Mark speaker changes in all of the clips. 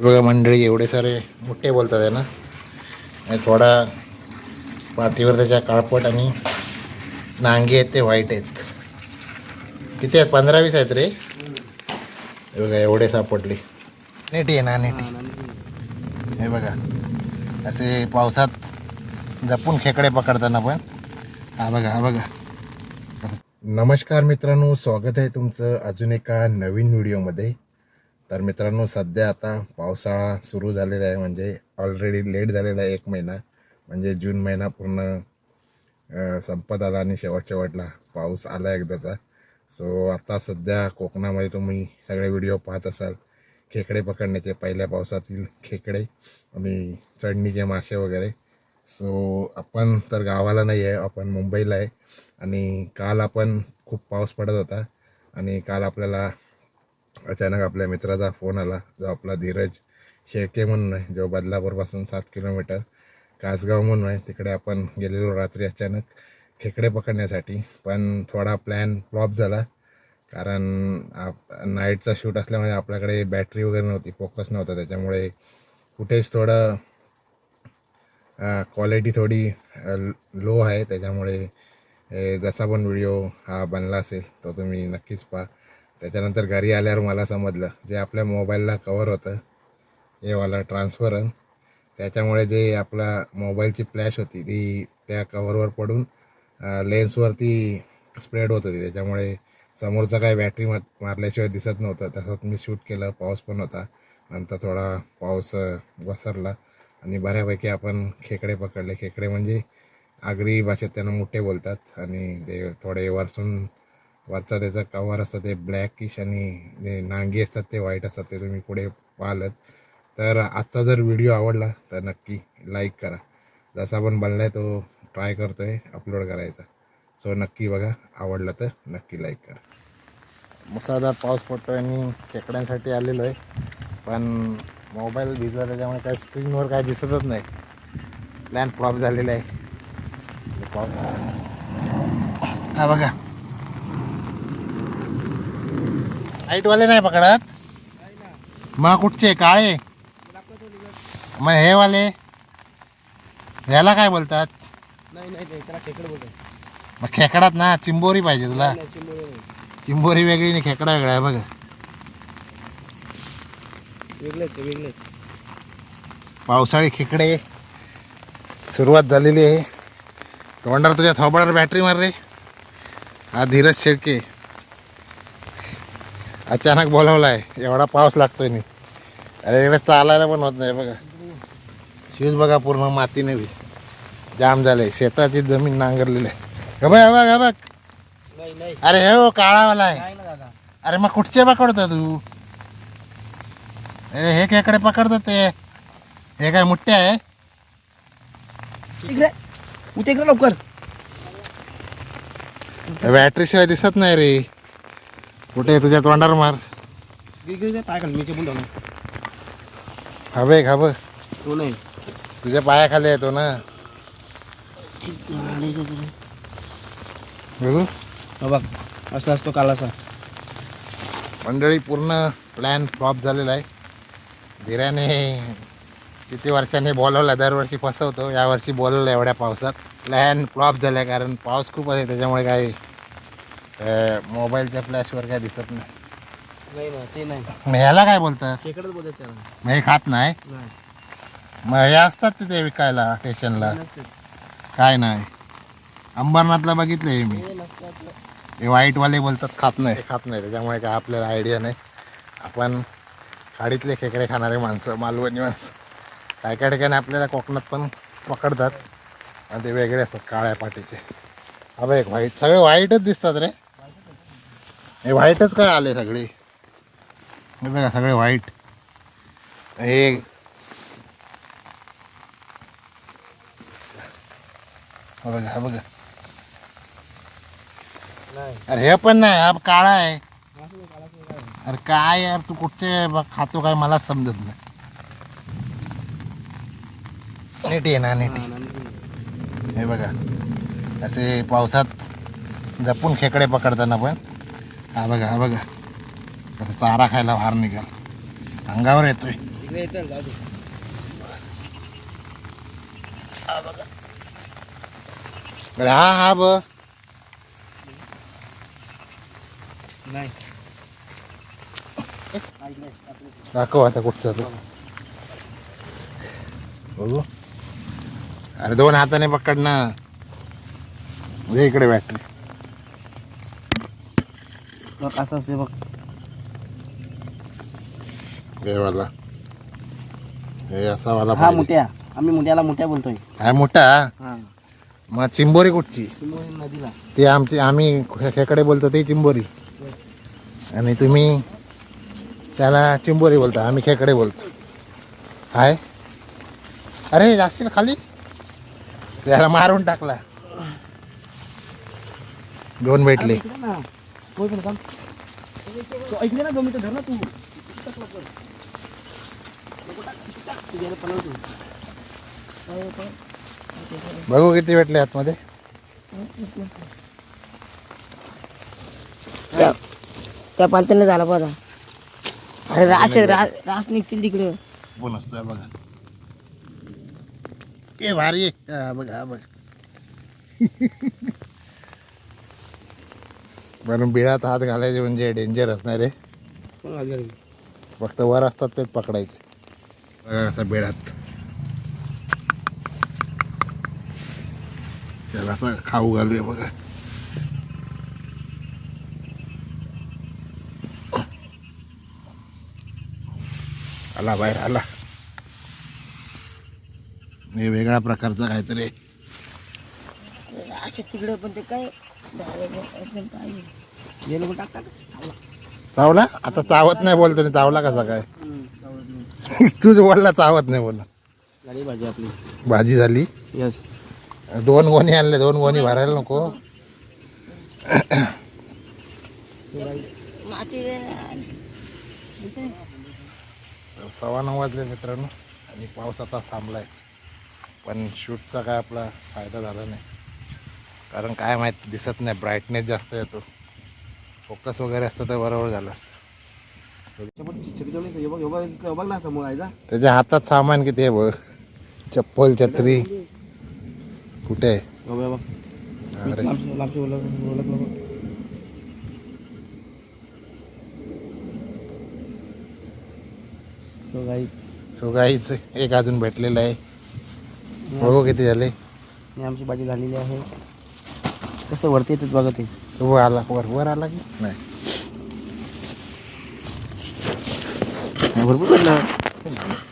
Speaker 1: बघा मंडळी, एवढे सारे मोठे बोलतात आहे ना. आणि थोडा पाठीवर त्याच्या काळपट आणि नांगे आहेत ते व्हाईट आहेत. किती आहेत? 15-20 आहेत रे. हे बघा एवढे सापडले. नेटी आहे ना, नेटी. हे बघा असे पावसात जपून खेकडे पकडताना पण. हा बघा, हा बघा. नमस्कार मित्रांनो, स्वागत आहे तुमचं अजून एका नवीन व्हिडिओमध्ये. तर मित्रांनो, सध्या आता पावसाळा सुरू झालेला आहे, म्हणजे ऑलरेडी लेट झालेला आहे. 1 महिना म्हणजे जून महिना पूर्ण संपत आला आणि शेवटला पाऊस आला एकदाचा. सो आता सध्या कोकणामध्ये तुम्ही सगळे व्हिडिओ पाहत असाल खेकडे पकडण्याचे, पहिल्या पावसातील खेकडे आणि चढणीचे मासे वगैरे. सो आपण तर गावाला नाही आहे, आपण मुंबईला आहे. आणि काल आपण खूप पाऊस पडत होता आणि काल आपल्याला अचानक आपल्या मित्राचा फोन आला, जो आपला धीरज शेळके म्हणून आहे, जो बदलापूरपासून 7 किलोमीटर कासगाव म्हणून आहे. तिकडे आपण गेलेलो रात्री अचानक खेकडे पकडण्यासाठी. पण थोडा प्लॅन फ्लॉप झाला, कारण नाईटचा शूट असल्यामुळे आपल्याकडे बॅटरी वगैरे नव्हती, फोकस नव्हता. त्याच्यामुळे फुटेज थोडं क्वालिटी थोडी लो आहे. त्याच्यामुळे जसा पण व्हिडिओ हा बनला असेल तो तुम्ही नक्कीच पहा. त्याच्यानंतर घरी आल्यावर मला समजलं, जे आपल्या मोबाईलला कवर होतं हे वाला ट्रान्सफरन, त्याच्यामुळे जे आपला मोबाईलची फ्लॅश होती ती त्या कवरवर पडून लेन्सवरती स्प्रेड होत होती. त्याच्यामुळे समोरचा काय बॅटरी मारल्याशिवाय दिसत नव्हतं. तसंच मी शूट केलं, पाऊस पण होता. नंतर थोडा पाऊस वसरला आणि बऱ्यापैकी आपण खेकडे पकडले. खेकडे म्हणजे आगरी भाषेत त्यांना मोठे बोलतात. आणि ते थोडे वरचा त्याचा कवर असतं ते ब्लॅकिश आणि जे नांगी असतात ते व्हाईट असतात. ते तुम्ही पुढे पाहिलंच. तर आजचा जर व्हिडिओ आवडला तर नक्की लाईक करा. जसा पण बनला आहे तो ट्राय करतो आहे अपलोड करायचा. सो नक्की बघा, आवडलं तर नक्की लाईक करा. मुसळधार पाऊस पडतो आणि खेकड्यांसाठी आलेलो आहे, पण मोबाईल भिजला त्याच्यामुळे काय स्क्रीनवर काय दिसतच नाही. प्लॅन फ्लॉप झालेला आहे. हा बघा, लाईटवाले नाही पकडत मग कुठचे? काळे? मग हे वाले ह्याला काय बोलतात? मग खेकडात ना, चिंबोरी पाहिजे तुला. चिंबोरी वेगळी नाही, खेकडा वेगळा आहे. बघा पावसाळी खेकडे सुरुवात झालेली आहे. तोंडावर तुझ्या थोबाडावर बॅटरी मार रे. हा धीरज शेळके अचानक बोलावला आहे, एवढा पाऊस लागतोय नाही. अरे इकडे चालायला पण होत नाही. बघा शूज बघा, पूर्ण मातीने बी जाम झाले. शेताची जमीन नांगरलेली आहे. बघ बघ. अरे हे हो काळावाला आहे. अरे मग कुठचे पकडतो तू? अरे हे खेकडे पकडतो ते. हे काय मुठ्ठे आहे?
Speaker 2: इकडे लवकर.
Speaker 1: बॅटरी शिवाय दिसत नाही रे. कुठे? तुझ्या तोंडावर मार.
Speaker 2: पाय खाली मी बोलतो ना.
Speaker 1: हवे खाब
Speaker 2: तो नाही,
Speaker 1: तुझ्या पायाखाली येतो ना. बघू
Speaker 2: बघ असं असतो कालासा.
Speaker 1: मंडळी, पूर्ण प्लॅन फ्लॉप झालेला आहे. धीराने किती वर्षांनी बोलवलं, दरवर्षी फसवतो. यावर्षी बोलवलं एवढ्या पावसात. प्लॅन फ्लॉप झाला, कारण पाऊस खूप आहे. त्याच्यामुळे काही मोबाईलच्या फ्लॅशवर काय दिसत नाही.
Speaker 2: नाही ना, ते नाही.
Speaker 1: मग ह्याला काय बोलतात?
Speaker 2: खेकडच बोलतात त्याला.
Speaker 1: मग हे खात नाही? मग हे असतात तिथे विकायला स्टेशनला. काय नाही, अंबरनाथला बघितलं आहे मी. हे व्हाईटवाले बोलतात खात नाही. त्याच्यामुळे काय आपल्याला आयडिया नाही. आपण खाडीतले खेकडे खाणारे माणसं, मालवणी माणसं. काय काय ठिकाणी आपल्याला कोकणात पण पकडतात आणि ते वेगळे असतात, काळ्या पाटीचे. अबे एक व्हाईट, सगळे व्हाईटच दिसतात रे. हे व्हाईटच काय आले सगळे? हे बघा सगळे व्हाईट. हे बघा, बघा. अरे हे पण नाही, हा काळा आहे. अरे काय यार, तू कुठचे खातो काय मलाच समजत नाही. नेटी आहे ना, नेटी. हे बघा असे पावसात जपून खेकडे पकडताना पण. हा बघा, हा बघा कसं चारा खायला बाहेर निघाल, अंगावर येतोय.
Speaker 2: इकडे चल जाऊ दे.
Speaker 1: अरे हा हा ब
Speaker 2: नाही
Speaker 1: दाखव आता कुठचा तो बघू. अरे दोन हाताने पकड ना. म्हणजे इकडे बॅटरी
Speaker 2: बघ असं असते बघ.
Speaker 1: वाला हे असा वाला
Speaker 2: हा
Speaker 1: पाहिजे.
Speaker 2: मोठ्या, आम्ही मोठ्याला मोठ्या बोलतोय.
Speaker 1: हा मोठा.
Speaker 2: हा
Speaker 1: मग चिंबोरी कुठची?
Speaker 2: नदीला.
Speaker 1: ती आमची आम्ही खेकडे बोलतो ते चिंबोरी आणि तुम्ही त्याला चिंबोरी बोलता, आम्ही खेकडे बोलतो. हाय अरे जाशील खाली. त्याला मारून टाकला. दोन भेटले.
Speaker 2: इकडे ना 2 मिनिटं धर ना तू.
Speaker 1: बघू किती भेटले आतमध्ये.
Speaker 3: त्या पालत्याने झाला पाहता. अरे रास निघतील तिकडे.
Speaker 1: कोण असतो बघा. ए भारी आहे. हा बघा हा बघा. म्हणून बिळात हात घालायचे म्हणजे डेंजर असणार आहे. फक्त वर असतात तेच पकडायचे. बघा असं बिळात त्याला असं खाऊ घालूया बघा. आला बाहेर आला. हे वेगळ्या प्रकारचं काहीतरी.
Speaker 3: असे तिकडे पण ते काय
Speaker 2: हे लोक टाकतात.
Speaker 1: चावला आता चावत नाही बोलतो. चावला कसा काय? तूच बोलला चावत नाही बोल.
Speaker 2: झाली भाजी आपली.
Speaker 1: भाजी झाली.
Speaker 2: यस.
Speaker 1: 2 गोणी आणले. 2 गोणी भरायला नको.
Speaker 3: माती
Speaker 1: 9:15 वाजले मित्रांनो आणि पाऊस आता थांबलाय. पण शूटचा काय आपला फायदा झाला नाही. कारण काय माहीत दिसत नाही. ब्राईटनेस जास्त येतो. फोकस वगैरे असतं तर बरोबर झालं असतं.
Speaker 2: बघ ना समोर आहे.
Speaker 1: त्याच्या हातात सामान किती आहे बघ. चप्पल छत्री कुठे आहे? अरे सो गाईच एक अजून भेटलेलं आहे. बघू किती झाले.
Speaker 2: आमची भाजी झालेली आहे. कसं वरती येतात बघा ते.
Speaker 1: तो आला वर आला की नाही.
Speaker 2: भरपूर भेटलं.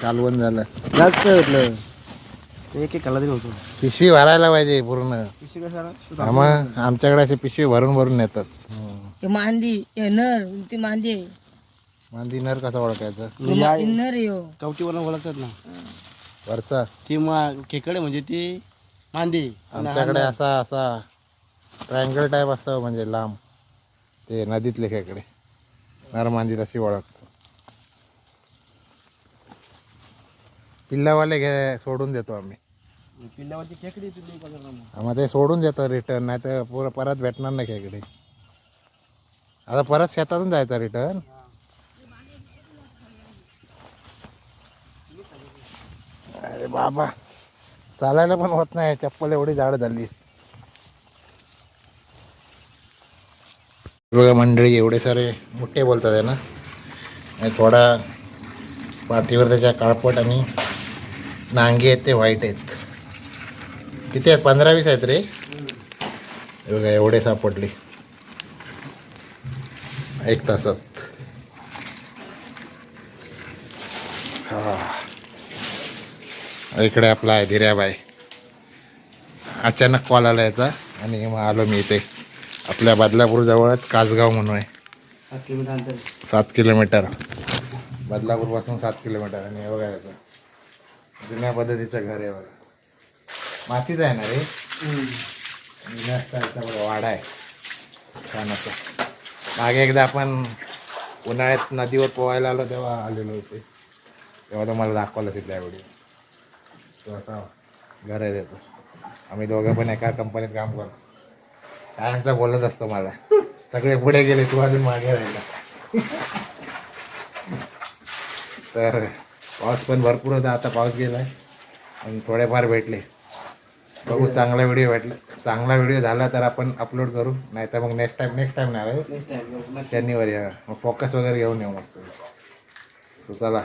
Speaker 1: कालवण झालं.
Speaker 2: जास्त भेटलं. एक खाल्ला तरी होतो.
Speaker 1: पिशवी भरायला पाहिजे पूर्ण.
Speaker 2: पिशवी कशाला?
Speaker 1: हा मग आमच्याकडे अशी पिशवी भरून भरून नेतात.
Speaker 3: मांदी नर ती मांदी आहे.
Speaker 1: मांदी नर कसा ओळखायचं?
Speaker 3: नर आहे.
Speaker 2: कवटीवर ओळखतात ना.
Speaker 1: वरचा
Speaker 2: ती खेकडे म्हणजे ती मांदी.
Speaker 1: आमच्याकडे असा असा ट्रायंगल टाईप असतं म्हणजे लांब. ते नदीतले खेकडे नर मांदी तशी ओळखतो. पिल्लावाले सोडून देतो आम्ही.
Speaker 2: पिल्ल्यावरची खेकडी
Speaker 1: मग ते सोडून देतो रिटर्न. नाही तर परत भेटणार नाही खेकडे. आता परत शेतातून जायचं रिटर्न. अरे बाबा चालायला पण होत नाही. चप्पल एवढी जाड झाली. बघा मंडळी एवढे सारे मोठे बोलतात आहे ना. आणि थोडा पाठीवर त्याच्या काळपट आणि नांगे आहेत ते व्हाईट आहेत. किती आहेत? 15-20 आहेत रे. बघा एवढे सापडले 1 तासात. हा इकडे आपला आहे धीर्याबाई. अचानक कॉल आला याचा आणि मग आलो मी इथे. आपल्या बदलापूर जवळच कासगाव म्हणून आहे. 7 किलोमीटर. बदलापूरपासून 7 किलोमीटर. आणि हे बघा याचं जुन्या पद्धतीचं घर आहे बघा. मातीच आहे ना रे. जुन्या स्टाईलचा बघा वाडा आहे छान असं. मागे एकदा आपण उन्हाळ्यात नदीवर पोहायला आलो तेव्हा आलेलो होते. तेव्हा तर मला दाखवलं तिथल्या व्हिडिओ. तो असा घर आहे त्याचं. आम्ही दोघं पण एका कंपनीत काम करतो. कायमचा बोलत असतो मला. सगळे पुढे गेले तू अजून मागे राहिला. तर पाऊस पण भरपूर होता, आता पाऊस गेला आहे आणि थोडेफार भेटले. बघू चांगला व्हिडिओ भेटला, चांगला व्हिडिओ झाला तर आपण अपलोड करू, नाही तर मग नेक्स्ट टाईम नाही
Speaker 2: नेक्स्ट टाइम
Speaker 1: शनिवारी. मग फोकस वगैरे घेऊन येऊ मस्त. चला